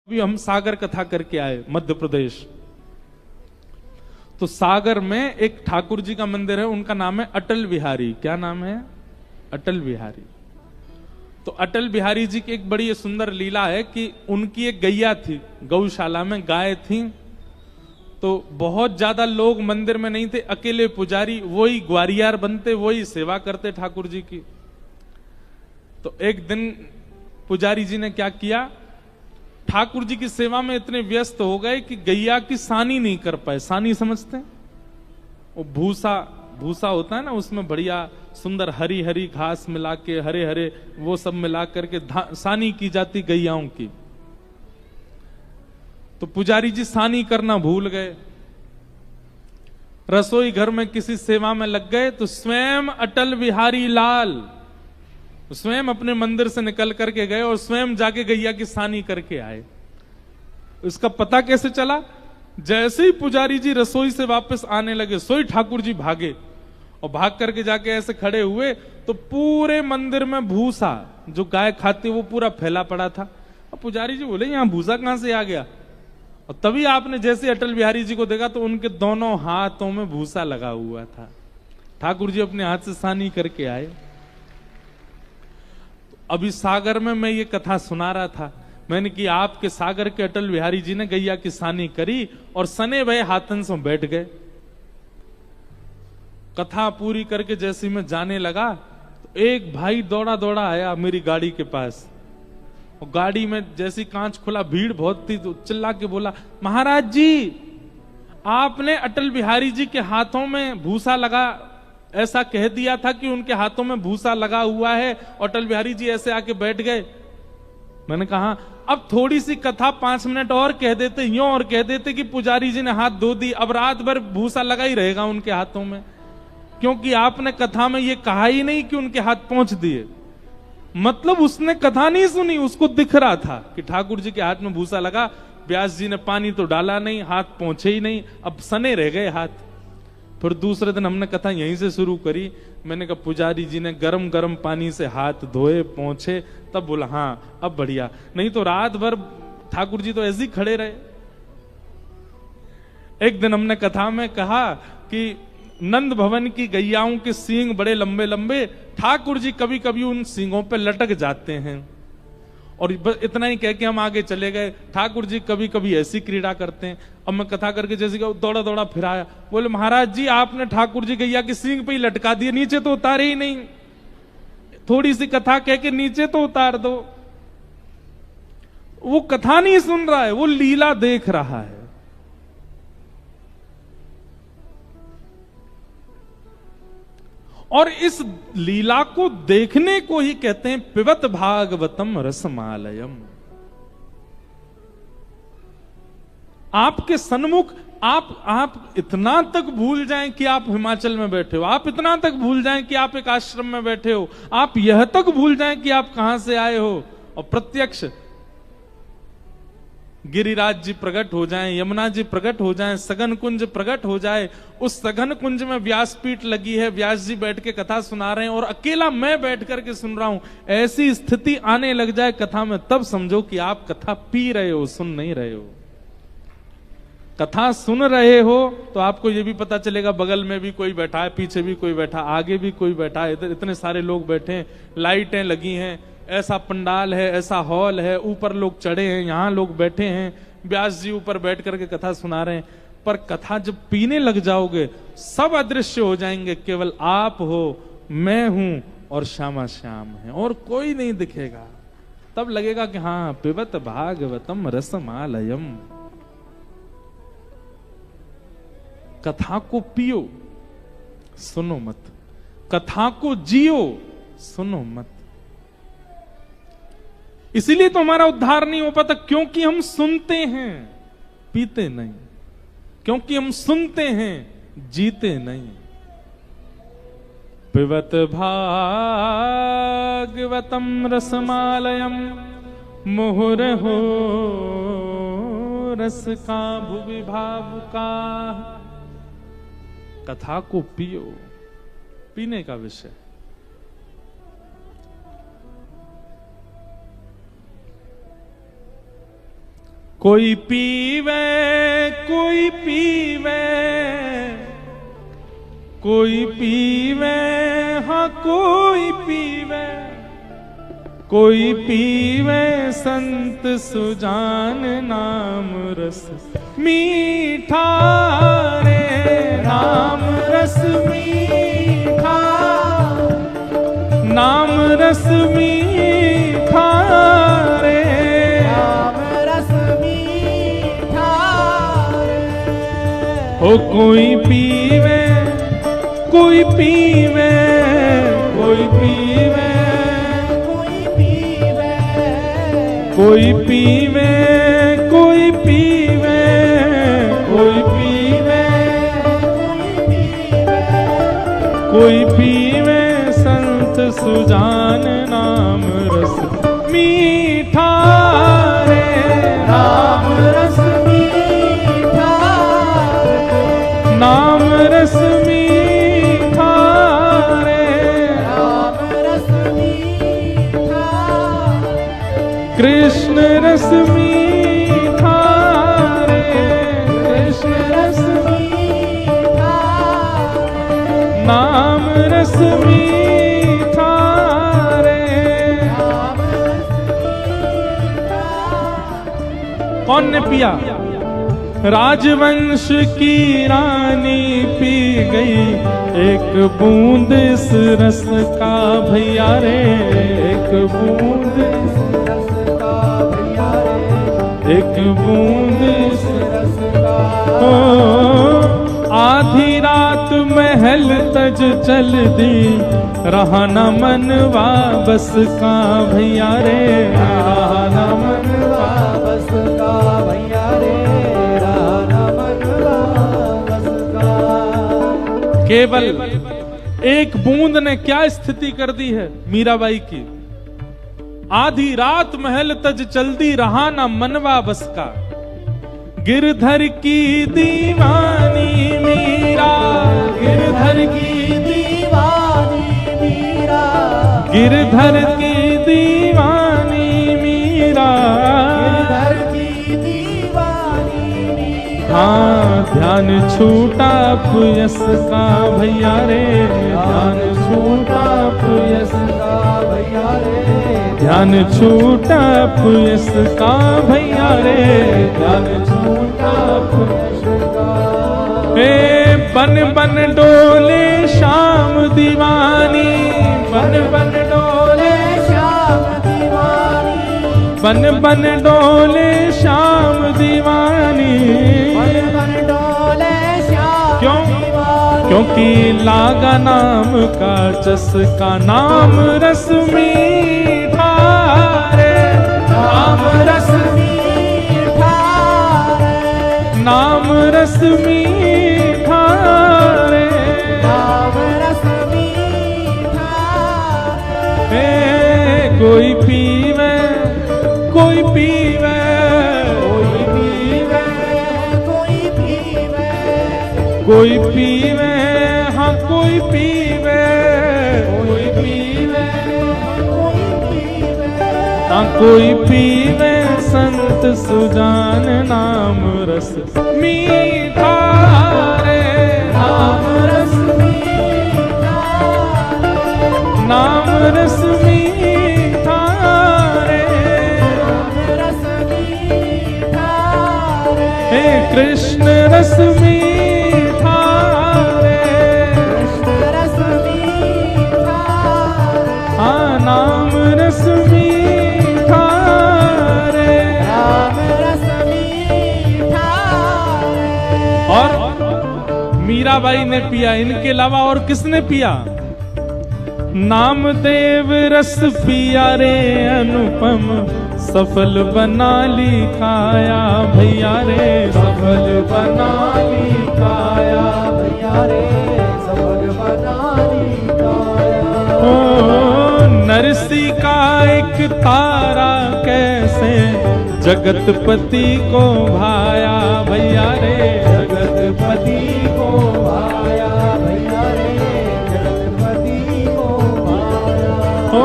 अभी हम सागर कथा करके आए मध्य प्रदेश। तो सागर में एक ठाकुर जी का मंदिर है, उनका नाम है अटल बिहारी। क्या नाम है? अटल बिहारी। तो अटल बिहारी जी की एक बड़ी सुंदर लीला है कि उनकी एक गैया थी, गौशाला में गाय थी। तो बहुत ज्यादा लोग मंदिर में नहीं थे, अकेले पुजारी वही ग्वारियार बनते, वही सेवा करते ठाकुर जी की। तो एक दिन पुजारी जी ने क्या किया, ठाकुर जी की सेवा में इतने व्यस्त हो गए कि गैया की सानी नहीं कर पाए। सानी समझते हैं? वो भूसा भूसा होता है ना, उसमें बढ़िया सुंदर हरी हरी घास मिला के, हरे हरे वो सब मिला करके सानी की जाती गैयाओं की। तो पुजारी जी सानी करना भूल गए, रसोई घर में किसी सेवा में लग गए। तो स्वयं अटल बिहारी लाल स्वयं अपने मंदिर से निकल करके गए और स्वयं जाके गैया की सानी करके आए। इसका पता कैसे चला? जैसे ही पुजारी जी रसोई से वापस आने लगे, सोई ठाकुर जी भागे और भाग करके जाके ऐसे खड़े हुए तो पूरे मंदिर में भूसा जो गाय खाती वो पूरा फैला पड़ा था। और पुजारी जी बोले यहां भूसा कहां से आ गया? और तभी आपने जैसे अटल बिहारी जी को देखा तो उनके दोनों हाथों में भूसा लगा हुआ था। ठाकुर जी अपने हाथ से सानी करके आए। अभी सागर में मैं ये कथा सुना रहा था, मैंने कि आपके सागर के अटल बिहारी जी ने गैया की सानी करी और सने भय हाथन से बैठ गए। कथा पूरी करके जैसे मैं जाने लगा तो एक भाई दौड़ा दौड़ा आया मेरी गाड़ी के पास। और गाड़ी में जैसी कांच खुला, भीड़ बहुत थी, तो चिल्ला के बोला, महाराज जी आपने अटल बिहारी जी के हाथों में भूसा लगा, ऐसा कह दिया था कि उनके हाथों में भूसा लगा हुआ है। अटल बिहारी जी ऐसे आके बैठ गए। मैंने कहा अब थोड़ी सी कथा 5 मिनट और कह देते, यूं और कह देते कि पुजारी जी ने हाथ धो दी, अब रात भर भूसा लगा ही रहेगा उनके हाथों में, क्योंकि आपने कथा में यह कहा ही नहीं कि उनके हाथ पहुंच दिए। मतलब उसने कथा नहीं सुनी, उसको दिख रहा था कि ठाकुर जी के हाथ में भूसा लगा, व्यास जी ने पानी तो डाला नहीं, हाथ पहुंचे ही नहीं, अब सने रह गए हाथ। फिर दूसरे दिन हमने कथा यहीं से शुरू करी। मैंने कहा पुजारी जी ने गरम गरम पानी से हाथ धोए पहुंचे, तब बोला हाँ अब बढ़िया, नहीं तो रात भर ठाकुर जी तो ऐसे ही खड़े रहे। एक दिन हमने कथा में कहा कि नंद भवन की गैयाओं के सींग बड़े लंबे लंबे, ठाकुर जी कभी कभी उन सींगों पे लटक जाते हैं। और इतना ही कह के हम आगे चले गए। ठाकुर जी कभी कभी ऐसी क्रीड़ा करते हैं। अब मैं कथा करके जैसे दौड़ा दौड़ा फिर आया, बोले महाराज जी आपने ठाकुर जी गैया की सींग पे ही लटका दिए, नीचे तो उतारे ही नहीं, थोड़ी सी कथा कह के नीचे तो उतार दो। वो कथा नहीं सुन रहा है, वो लीला देख रहा है। और इस लीला को देखने को ही कहते हैं पिबत भागवतम रसमालयम। आपके सन्मुख आप इतना तक भूल जाएं कि आप हिमाचल में बैठे हो, आप इतना तक भूल जाएं कि आप एक आश्रम में बैठे हो, आप यह तक भूल जाएं कि आप कहां से आए हो, और प्रत्यक्ष गिरिराज जी प्रकट हो जाएं, यमुना जी प्रकट हो जाएं, सघन कुंज प्रकट हो जाए, उस सघन कुंज में व्यासपीठ लगी है, व्यास जी बैठ के कथा सुना रहे हैं और अकेला मैं बैठ करके सुन रहा हूं, ऐसी स्थिति आने लग जाए कथा में, तब समझो कि आप कथा पी रहे हो, सुन नहीं रहे हो। कथा सुन रहे हो तो आपको यह भी पता चलेगा बगल में भी कोई बैठा है, पीछे भी कोई बैठा, आगे भी कोई बैठा है, इधर इतने सारे लोग बैठे हैं, लाइटें लगी हैं, ऐसा पंडाल है, ऐसा हॉल है, ऊपर लोग चढ़े हैं, यहां लोग बैठे हैं, व्यास जी ऊपर बैठ करके कथा सुना रहे हैं। पर कथा जब पीने लग जाओगे सब अदृश्य हो जाएंगे, केवल आप हो, मैं हूं और श्यामा श्याम है और कोई नहीं दिखेगा। तब लगेगा कि हाँ पिबत भागवतम रसमालयम। कथा को पियो, सुनो मत, कथा को जियो, सुनो मत। इसीलिए तो हमारा उद्धार नहीं हो पाता, क्योंकि हम सुनते हैं पीते नहीं, क्योंकि हम सुनते हैं जीते नहीं। पिबत भागवतम रसमालयम मुहुरहो रस का भुवि भावुका। कथा को पियो, पीने का विषय। कोई पीवे कोई पीवे, कोई पीवे हाँ कोई पीवे, कोई पीवे संत सुजान नाम रस मीठा रे, नाम रस मीठा, नाम रस मीठा रे, नाम रस मीठा रे। ओ कोई पीवे कोई पीवे, कोई पीवे कोई पीवे, कोई पीवे, कोई पीवे, कोई पीवे संत सुजान नाम रस मीठा रे, नाम रस मीठा रे, नाम रस मीठा रे, नाम रस मीठा, कृष्ण रस मीठा रे, कृष्ण रस मीठा, नाम रस मीठा रे। नाम रस मीठा। कौन ने पिया? राजवंश की रानी पी गई एक बूंद इस रस का भैया रे, एक बूंद इस रस का भैया रे, एक बूंद इस रस का। ओ, आधी रात महल तज चल दी, रहा न मनवा बस का भैया रे, रहा न मनवा बस का भैया रे, रहा न मनवा बस का। केवल एक बूंद ने क्या स्थिति कर दी है मीराबाई की। आधी रात महल तज चलती, रहा ना मनवा बस का। गिरधर की दीवानी मीरा, गिरधर की दीवानी मीरा, गिरधर की दीवानी मीरा, गिरधर की दीवानी मीरा। हाँ ध्यान छूटा पुयस का भैया रे, ध्यान छूटा पुयस का भैया रे, ध्यान छूटा पुयस का भैया रे, ध्यान छूटा पुयस का। ए बन बन डोले शाम दीवानी, बन बन डोले श्याम दीवानी, बन बन डोले शाम दीवानी। बन बन डोले श्याम क्यों? दीवानी। क्योंकि लागा नाम का चस्का, नाम रस मीठा रे, नाम रस मीठा रे, नाम रस मीठा रे, नाम रस मीठा रे। कोई पीवे कोई पीवे, कोई पीवे, कोई पीवे, कोई पीवे हाँ कोई पीवे, कोई पीवे कोई पीवे, हाँ कोई पीवे संत सुजान नाम रस मीठा रे, नाम रस मीठा रे, नाम रस मीठा रे, नाम रस मीठा रे। हे कृष्ण रस मीठा रे, कृष्ण रस मीठा रे, हाँ नाम रस मीठा रे। नाम रस मीठा रे। और मीराबाई ने पिया, इनके अलावा और किसने पिया? नामदेव रस पिया रे अनुपम, सफल बना ली काया भैया रे, सफल बना ली काया भैया रे, सफल बना ली काया। ओ नरसी का एक तारा कैसे जगतपति को भाया भैया रे, जगतपति को भाया भैया रे, जगतपति को भाया। ओ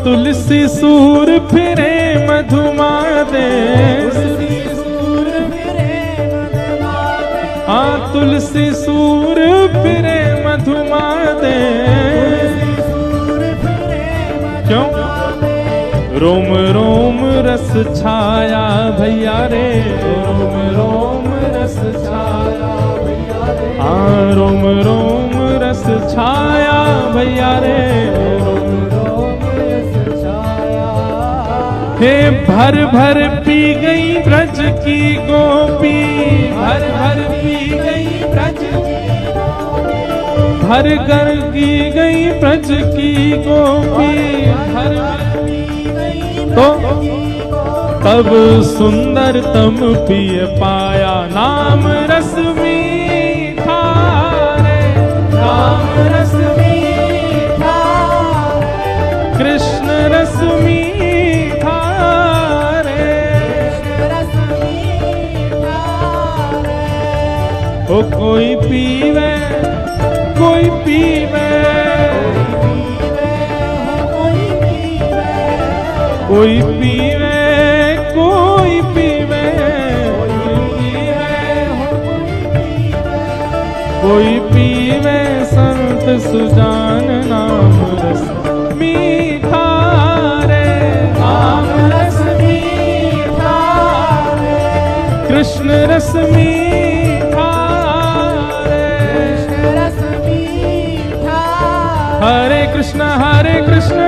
तुलसी सूर फिरे मधुमा दे, तुलसी तुलसी सूर फिरे मधुमादे, क्यों? रोम रोम रस छाया भैया रे, रोम रोम रस छाया भैया रे, हाँ रोम रोम रस छाया भैया रे, रोम रोम रस छाया। हे भर भर पी गई ब्रज की गोपी, भर भर पी गई ब्रज की गोपी, भर कर की गई ब्रज की गोपी, भर तो तब सुंदरतम पिय पाया नाम रस मीठा रे, नाम रस मीठा, कृष्ण रस मीठा रे, ओ कोई पीवे कोई पीवे, कोई पीवे कोई पीवे, कोई पीवे संत सुजान नाम रस मीठा रे, नाम रस मीठा रे, कृष्ण रस मीठा रे, कृष्ण रस मीठा। हरे कृष्ण